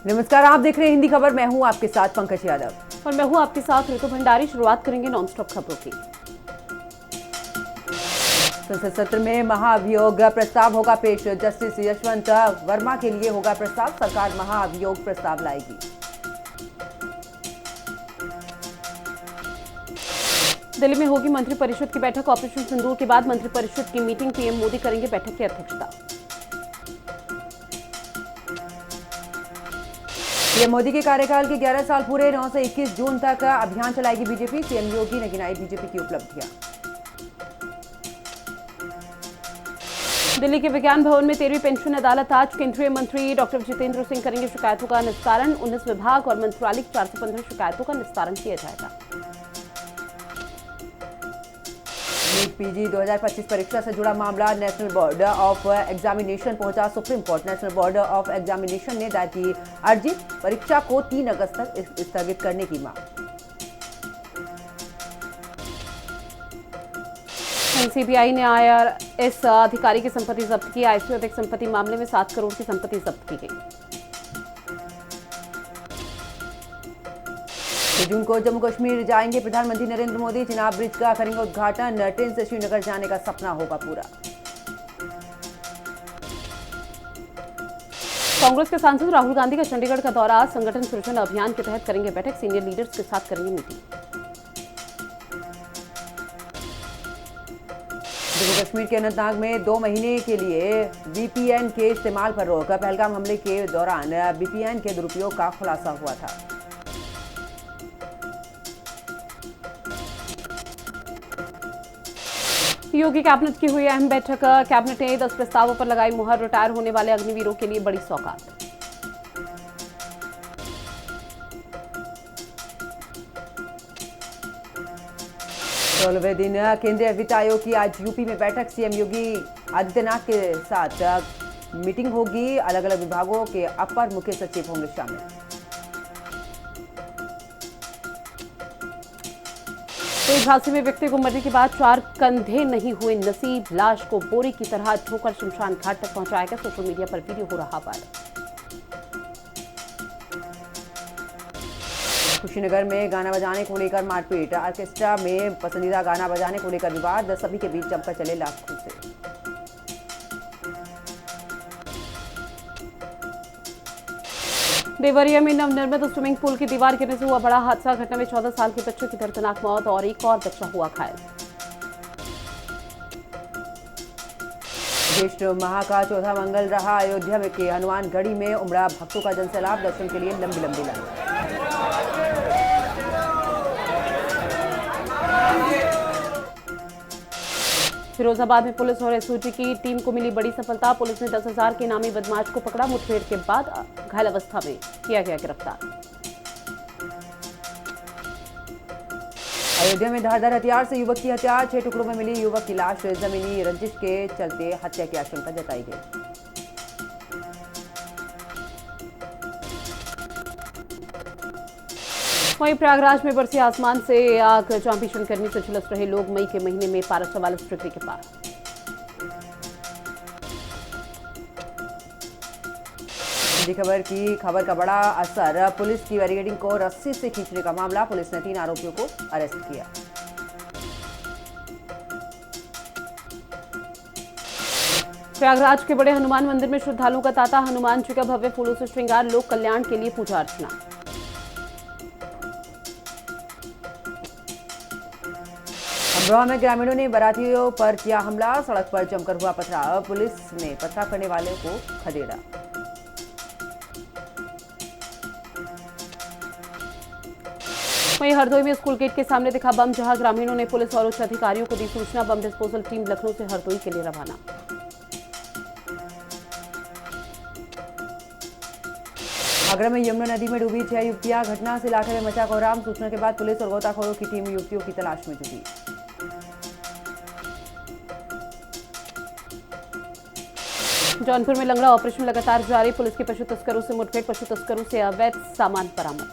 नमस्कार, आप देख रहे हैं हिंदी खबर। मैं हूं आपके साथ पंकज यादव और मैं हूं आपके साथ ऋतु भंडारी। शुरुआत करेंगे नॉनस्टॉप खबरों की। संसद सत्र में महाअभियोग प्रस्ताव होगा पेश। जस्टिस यशवंत वर्मा के लिए होगा प्रस्ताव। सरकार महाअभियोग प्रस्ताव लाएगी। दिल्ली में होगी मंत्रिपरिषद की बैठक। ऑपरेशन सिंदूर के बाद मंत्रिपरिषद की मीटिंग। पीएम मोदी करेंगे बैठक की अध्यक्षता। पीएम मोदी के कार्यकाल के 11 साल पूरे। 9 से 21 जून तक अभियान चलाएगी बीजेपी। सीएम योगी ने गिनाई बीजेपी की उपलब्धियां। दिल्ली के विज्ञान भवन में 13वीं पेंशन अदालत आज। केंद्रीय मंत्री डॉक्टर जितेंद्र सिंह करेंगे शिकायतों का निस्तारण। 19 विभाग और मंत्रालय की 415 शिकायतों का निस्तारण किया जाएगा। नीट पीजी 2025 परीक्षा से जुड़ा मामला नेशनल बोर्ड ऑफ एग्जामिनेशन पहुंचा supreme court. National board of examination ने दायर की अर्जी। परीक्षा को 3 अगस्त तक स्थगित करने की मांग। सीबीआई ने आईआरएस अधिकारी की संपत्ति जब्त की। आईसीओ संपत्ति मामले में 7 करोड़ की संपत्ति जब्त की गई। 6 जून को जम्मू कश्मीर जाएंगे प्रधानमंत्री नरेंद्र मोदी। चिनाब ब्रिज का करेंगे उद्घाटन। ट्रेन से श्रीनगर जाने का सपना होगा पूरा। कांग्रेस के सांसद राहुल गांधी का चंडीगढ़ का दौरा। संगठन सृजन अभियान के तहत करेंगे बैठक। सीनियर लीडर्स के साथ करेंगे मीटिंग। जम्मू कश्मीर के अनंतनाग में 2 महीने के लिए वीपीएन के इस्तेमाल पर रोक। पहलगाम हमले के दौरान वीपीएन के दुरुपयोग का खुलासा हुआ था। योगी कैबिनेट की हुई अहम बैठक। कैबिनेट ने 10 प्रस्तावों पर लगाई मुहर। रिटायर होने वाले अग्निवीरों के लिए बड़ी सौगात। सोलहवें दिन केंद्रीय वित्त आयोग की आज यूपी में बैठक। सीएम योगी आदित्यनाथ के साथ मीटिंग होगी। अलग अलग विभागों के अपर मुख्य सचिव होंगे शामिल। तेज हादसे में व्यक्ति को मरने के बाद 4 कंधे नहीं हुए नसीब। लाश को बोरी की तरह ठोकर शमशान घाट तक पहुंचाया गया। सोशल मीडिया पर वीडियो हो रहा वायरल। कुशीनगर में गाना बजाने को लेकर मारपीट। ऑर्केस्ट्रा में पसंदीदा गाना बजाने को लेकर विवाद। सभी के बीच जमकर चले लाखों से। देवरिया में नवनिर्मित स्विमिंग पूल की दीवार गिरने से हुआ बड़ा हादसा। घटना में 14 साल के बच्चे की दर्दनाक मौत और एक और बच्चा हुआ घायल। ज्येष्ठ माह का चौथा मंगल रहा। अयोध्या में के हनुमान गढ़ी में उमड़ा भक्तों का जनसैलाब। दर्शन के लिए लंबी लंबी लाइन। फिरोजाबाद में पुलिस और एसओजी की टीम को मिली बड़ी सफलता। पुलिस ने 10,000 के इनामी बदमाश को पकड़ा। मुठभेड़ के बाद घायल अवस्था में किया गया गिरफ्तार। अयोध्या में धारदार हथियार से युवक की हत्या। 6 टुकड़ों में मिली युवक की लाश। जमीनी रंजिश के चलते हत्या की आशंका जताई गई। वहीं प्रयागराज में बरसी आसमान से आग। जहां भीषण गर्मी से झुलस रहे लोग। मई के महीने में पारा 44 डिग्री के पार। खबर का बड़ा असर। पुलिस की बैरिकेडिंग को रस्सी से खींचने का मामला। पुलिस ने 3 आरोपियों को अरेस्ट किया। प्रयागराज के बड़े हनुमान मंदिर में श्रद्धालुओं का तांता। हनुमान जी का भव्य फूलों से श्रृंगार। लोक कल्याण के लिए पूजा अर्चना। अमरोहा में ग्रामीणों ने बारातियों पर किया हमला। सड़क पर जमकर हुआ पथराव। पुलिस ने पथराव करने वाले को खदेड़ा। वहीं हरदोई में स्कूल गेट के सामने दिखा बम। जहां ग्रामीणों ने पुलिस और उच्च अधिकारियों को दी सूचना। बम डिस्पोजल टीम लखनऊ से हरदोई के लिए रवाना। आगरा में यमुना नदी में डूबी 6 युवतियां। घटना से इलाके में मचा कोहराम। सूचना के बाद पुलिस और गोताखोरों की टीम युवतियों की तलाश में जुटी। जौनपुर में लंगड़ा ऑपरेशन लगातार जारी। पुलिस के पशु तस्करों से मुठभेड़। पशु तस्करों से अवैध सामान बरामद।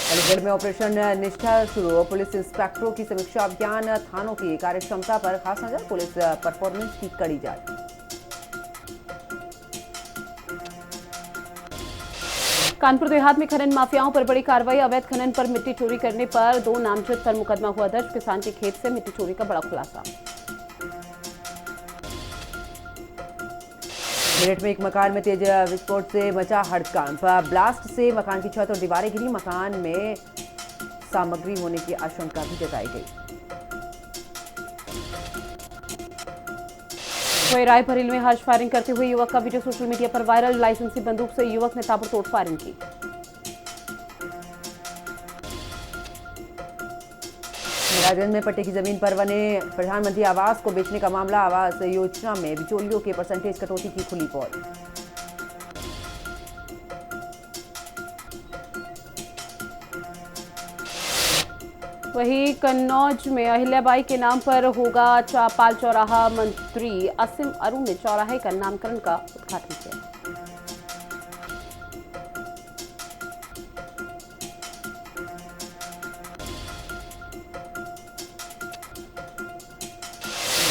अलीगढ़ में ऑपरेशन निष्ठा शुरू। पुलिस इंस्पेक्टरों की समीक्षा अभियान। थानों की कार्यक्षमता पर खास नजर। पुलिस परफॉर्मेंस की कड़ी जांच। कानपुर देहात में खनन माफियाओं पर बड़ी कार्रवाई। अवैध खनन पर मिट्टी चोरी करने पर 2 नामजद पर मुकदमा हुआ दर्ज। किसान के खेत से मिट्टी चोरी का बड़ा खुलासा। मेरठ में एक मकान में तेज विस्फोट से मचा हड़कंप। ब्लास्ट से मकान की छत और दीवारें गिरी। मकान में सामग्री होने की आशंका भी जताई गई। वहीं रायबरेली में हर्ष फायरिंग करते हुए युवक का वीडियो सोशल मीडिया पर वायरल। लाइसेंसी बंदूक से युवक ने ताबड़तोड़ फायरिंग की। महाराजगंज में पट्टे की जमीन पर बने प्रधानमंत्री आवास को बेचने का मामला। आवास योजना में बिचौलियों के परसेंटेज कटौती की खुली पोल। वहीं कन्नौज में अहिल्याबाई के नाम पर होगा पाल चौराहा। मंत्री असीम अरुण ने चौराहे का नामकरण का उद्घाटन किया।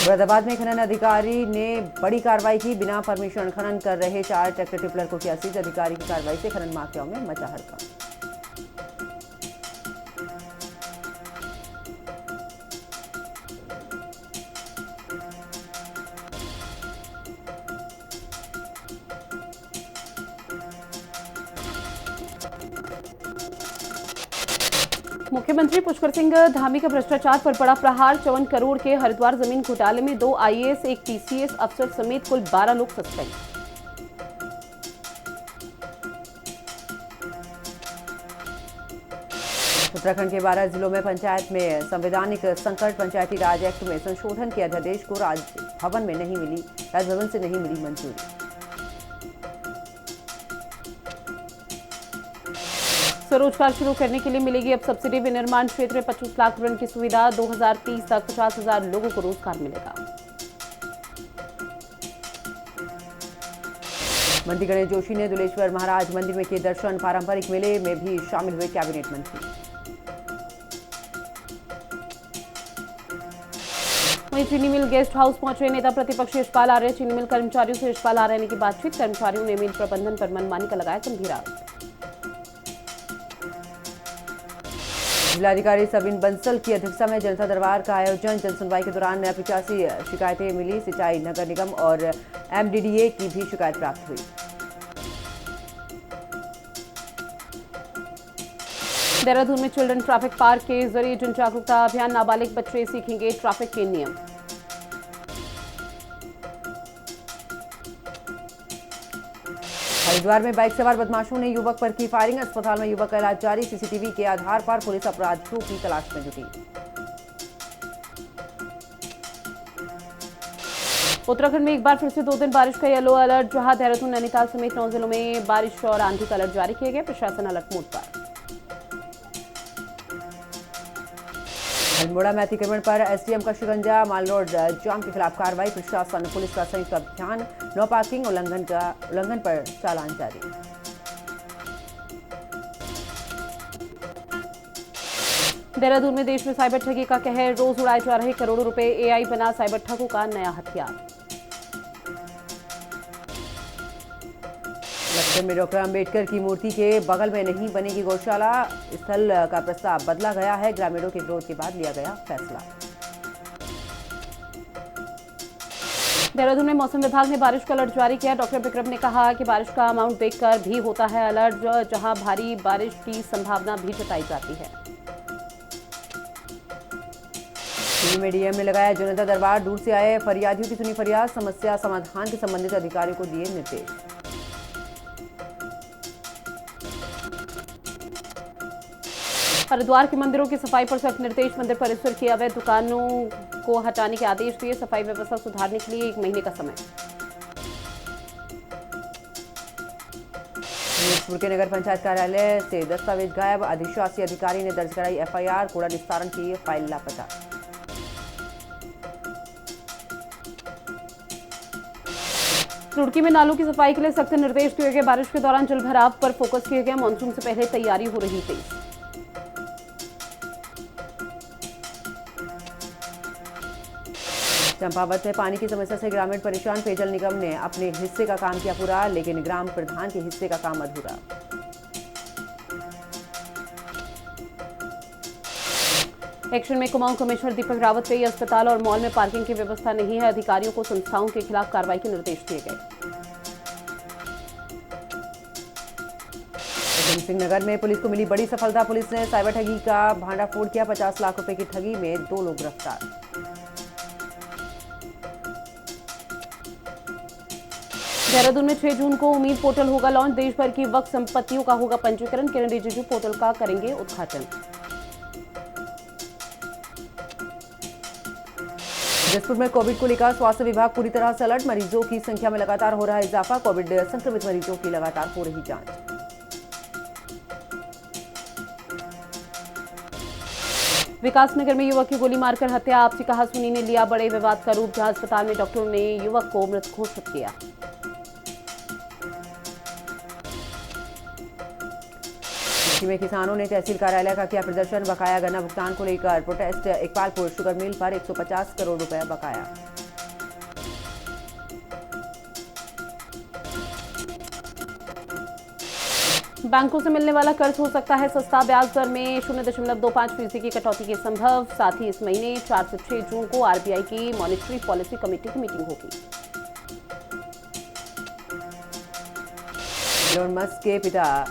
मुरादाबाद में खनन अधिकारी ने बड़ी कार्रवाई की। बिना परमिशन खनन कर रहे 4 ट्रैक्टर टिपलर को किया सीज। अधिकारी की कार्रवाई से खनन माफियाओं में मचा हड़कंप। मुख्यमंत्री पुष्कर सिंह धामी का भ्रष्टाचार पर बड़ा प्रहार। 54 करोड़ के हरिद्वार जमीन घोटाले में 2 आईएएस, 1 टीसीएस अफसर समेत कुल 12 लोग सस्पेंड। उत्तराखंड के 12 जिलों में पंचायत में संवैधानिक संकट। पंचायती राज एक्ट में संशोधन के अध्यादेश को राजभवन से नहीं मिली मंजूरी। स्वरोजगार शुरू करने के लिए मिलेगी अब सब्सिडी। विनिर्माण क्षेत्र में 25 लाख ऋण की सुविधा। 2030 तक 50,000 लोगों को रोजगार मिलेगा। मंत्री गणेश जोशी ने दुलेश्वर महाराज मंदिर में किए दर्शन। पारंपरिक मेले में भी शामिल हुए कैबिनेट मंत्री। वहीं चीनी मिल गेस्ट हाउस पहुंचे नेता प्रतिपक्ष यशपाल आर्य। चीनी मिल कर्मचारियों से यशपाल आर्य ने की बातचीत। कर्मचारियों ने मिल प्रबंधन पर मनमानी का लगाया गंभीर आरोप। जिलाधिकारी सविन बंसल की अध्यक्षता में जनता दरबार का आयोजन। जनसुनवाई के दौरान 85 शिकायतें मिली। सिंचाई, नगर निगम और एमडीडीए की भी शिकायत प्राप्त हुई। देहरादून में चिल्ड्रन ट्रैफिक पार्क के जरिए जन जागरूकता अभियान। नाबालिग बच्चे सीखेंगे ट्रैफिक के नियम। हरिद्वार में बाइक सवार बदमाशों ने युवक पर की फायरिंग। अस्पताल में युवक का इलाज जारी। सीसीटीवी के आधार पर पुलिस अपराधियों की तलाश में जुटी। उत्तराखंड में एक बार फिर से 2 दिन बारिश का येलो अलर्ट। जहां देहरादून, नैनीताल समेत 9 जिलों में बारिश और आंधी का अलर्ट जारी किए गए। प्रशासन अलर्ट मोड पर। अल्मोड़ा में अतिक्रमण पर एसडीएम का शिकंजा। माल रोड जाम के खिलाफ कार्रवाई। प्रशासन पुलिस का संयुक्त अभियान। नो पार्किंग उल्लंघन पर चालान जारी। देहरादून में देश में साइबर ठगी का कहर। रोज उड़ाए जा रहे करोड़ों रुपए। एआई बना साइबर ठगों का नया हथियार। लखनऊ में डॉक्टर अंबेडकर की मूर्ति के बगल में नहीं बनेगी गौशाला। स्थल का प्रस्ताव बदला गया है। ग्रामीणों के विरोध के बाद लिया गया फैसला। देहरादून में मौसम विभाग ने बारिश का अलर्ट जारी किया। डॉक्टर विक्रम ने कहा कि बारिश का अमाउंट देखकर भी होता है अलर्ट। जहां भारी बारिश की संभावना भी जताई जाती है। दिल्ली में डीएम ने लगाया जनता दरबार। दूर से आए फरियादियों की सुनी फरियाद। समस्या समाधान के संबंधित अधिकारियों को दिए निर्देश। हरिद्वार के मंदिरों की सफाई पर सख्त निर्देश। मंदिर परिसर की अवैध दुकानों को हटाने के आदेश दिए। सफाई व्यवस्था सुधारने के लिए 1 महीने का समय। नूरपुर के नगर पंचायत कार्यालय से दस्तावेज गायब। अधिशासी अधिकारी ने दर्ज कराई एफआईआर। कूड़ा निस्तारण की फाइल लापता। रुड़की में नालों की सफाई के लिए सख्त निर्देश दिए गए। बारिश के दौरान जल भराव पर फोकस किए गए। मानसून से पहले तैयारी हो रही तेज। चंपावत में पानी की समस्या से ग्रामीण परेशान। पेयजल निगम ने अपने हिस्से का काम किया पूरा, लेकिन ग्राम प्रधान के हिस्से का काम अधूरा। एक्शन में कुमाऊं कमिश्नर दीपक रावत कई अस्पताल और मॉल में पार्किंग की व्यवस्था नहीं है, अधिकारियों को संस्थाओं के खिलाफ कार्रवाई के निर्देश दिए गए। सिंह नगर में पुलिस को मिली बड़ी सफलता, पुलिस ने साइबर ठगी का भांडाफोड़ किया, 50 लाख रुपए की ठगी में 2 लोग गिरफ्तार। देहरादून में 6 जून को उम्मीद पोर्टल होगा लॉन्च, देश भर की वक्फ संपत्तियों का होगा पंजीकरण, किरण रिजिजू पोर्टल का करेंगे उद्घाटन। जसपुर में कोविड को लेकर स्वास्थ्य विभाग पूरी तरह से अलर्ट, मरीजों की संख्या में लगातार हो रहा है इजाफा, कोविड संक्रमित मरीजों की लगातार हो रही जांच। विकासनगर में युवक की गोली मारकर हत्या, आपसी कहासुनी ने लिया बड़े विवाद का रूप, जहां अस्पताल में डॉक्टरों ने युवक को मृत घोषित किया। में किसानों ने तहसील कार्यालय का किया प्रदर्शन, बकाया गन्ना भुगतान को लेकर प्रोटेस्ट, इकबालपुर शुगर मिल पर 150 करोड़ रुपए बकाया। बैंकों से मिलने वाला कर्ज हो सकता है सस्ता, ब्याज दर में 0.25% की कटौती के संभव, साथ ही इस महीने 4 से 6 जून को आरबीआई की मॉनेटरी पॉलिसी कमेटी की मीटिंग होगी। इलोन मस्क के पिता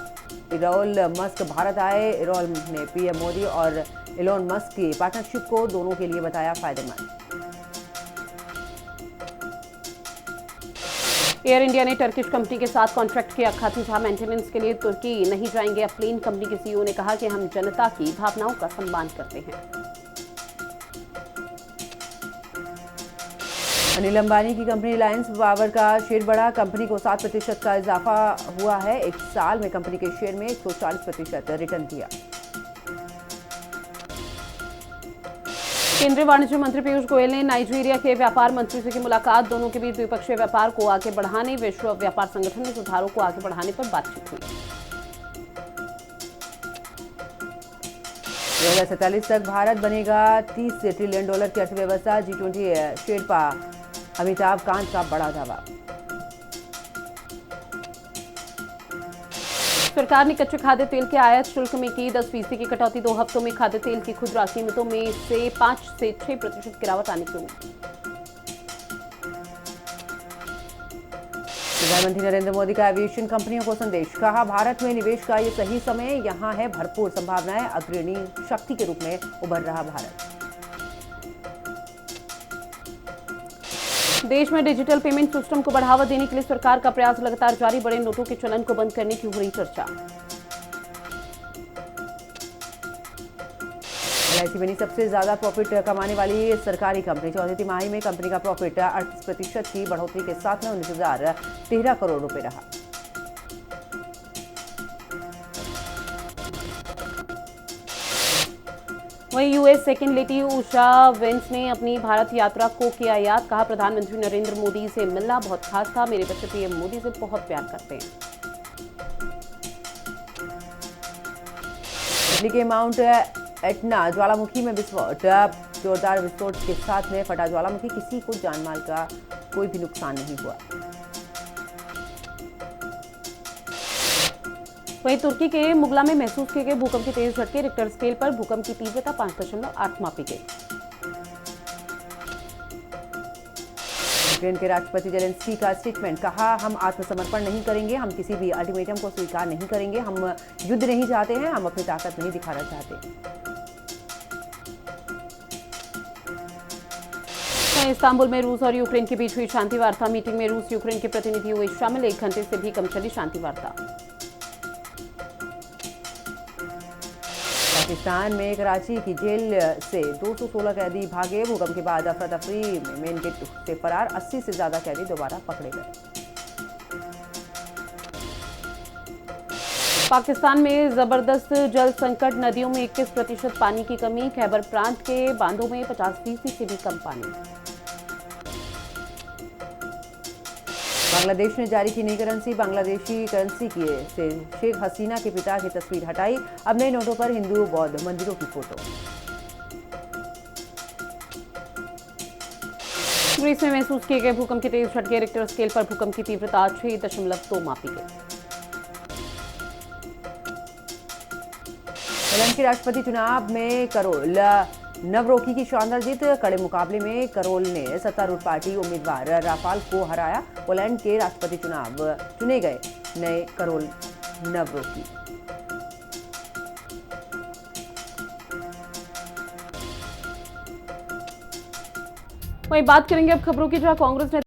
इरॉल मस्क भारत आए, इरॉल ने पीएम मोदी और इलोन मस्क की पार्टनरशिप को दोनों के लिए बताया फायदेमंद। एयर इंडिया ने टर्किश कंपनी के साथ कॉन्ट्रैक्ट किया खत्म, जहां मेंटेनेंस के लिए तुर्की नहीं जाएंगे अब प्लेन। कंपनी के सीईओ ने कहा कि हम जनता की भावनाओं का सम्मान करते हैं। अनिल अंबानी की कंपनी रिलायंस पावर का शेयर बढ़ा, कंपनी को 7% का इजाफा हुआ है, एक साल में कंपनी के शेयर में 140% रिटर्न दिया। केंद्रीय वाणिज्य मंत्री पीयूष गोयल ने नाइजीरिया के व्यापार मंत्री से की मुलाकात, दोनों के बीच द्विपक्षीय व्यापार को आगे बढ़ाने, विश्व व्यापार संगठन में सुधारों को आगे बढ़ाने पर बातचीत हुई। 2047 तक भारत बनेगा $30 ट्रिलियन की अर्थव्यवस्था, G20 शेरपा अमिताभ कांत का बड़ा दावा। सरकार ने कच्चे खाद्य तेल के आयात शुल्क में की 10% की कटौती, 2 हफ्तों में खाद्य तेल की खुदरा कीमतों में से 5 से 6% गिरावट आने की उम्मीद। प्रधानमंत्री नरेंद्र मोदी का एविएशन कंपनियों को संदेश, कहा भारत में निवेश का ये सही समय, यहां है भरपूर संभावनाएं, अग्रणी शक्ति के रूप में उभर रहा भारत। देश में डिजिटल पेमेंट सिस्टम को बढ़ावा देने के लिए सरकार का प्रयास लगातार जारी, बड़े नोटों के चलन को बंद करने की हो रही चर्चा। एलआईसी बनी सबसे ज्यादा प्रॉफिट कमाने वाली सरकारी कंपनी, चौथी तिमाही में कंपनी का प्रॉफिट 38% की बढ़ोतरी के साथ में 19,013 करोड़ रुपए रहा। वहीं US second lady Usha veins ने अपनी भारत यात्रा को किया याद, कहा प्रधानमंत्री नरेंद्र मोदी से मिलना बहुत खास था, मेरे बच्चे पीएम मोदी से बहुत प्यार करते हैं। इटली के माउंट एटना ज्वालामुखी में विस्फोट, जोरदार विस्फोट के साथ में फटा ज्वालामुखी, किसी को जानमाल का कोई भी नुकसान नहीं हुआ। वहीं तुर्की के मुगला में महसूस किए गए भूकंप के तेज झटके, रिक्टर स्केल पर भूकंप की तीव्रता 5.8 मापी गई। यूक्रेन के राष्ट्रपति जेलेंस्की का स्टेटमेंट, कहा हम आत्मसमर्पण नहीं करेंगे, हम किसी भी अल्टीमेटम को स्वीकार नहीं करेंगे, हम युद्ध नहीं चाहते हैं, हम अपनी ताकत नहीं दिखाना चाहते। इस्तांबुल में रूस और यूक्रेन के बीच हुई शांति वार्ता, मीटिंग में रूस यूक्रेन के प्रतिनिधि हुए शामिल, 1 घंटे से भी कम चली शांति वार्ता। पाकिस्तान में कराची की जेल से 216 कैदी भागे, भूकंप के बाद अफरा तफरी में मेन गेट से फरार, 80 से ज्यादा कैदी दोबारा पकड़े गए। पाकिस्तान में जबरदस्त जल संकट, नदियों में 21% पानी की कमी, खैबर प्रांत के बांधों में 50% से भी कम पानी। बांग्लादेश ने जारी की नई करेंसी, बांग्लादेशी करेंसी से शेख हसीना के पिता की तस्वीर हटाई, अब नए नोटों पर हिंदू बौद्ध मंदिरों की फोटो। ग्रीस में महसूस किए गए भूकंप के तेज झटके, रिक्टर स्केल पर भूकंप की तीव्रता 6.2 मापी गई। पोलैंड के राष्ट्रपति चुनाव में करोल नवरोकी की शानदार जीत। कड़े मुकाबले में करोल ने सत्तारूढ़ पार्टी उम्मीदवार राफाल को हराया। पोलैंड के राष्ट्रपति चुनाव चुने गए नए करोल नवरोकी। वहीं बात करेंगे अब खबरों की, जहां कांग्रेस ने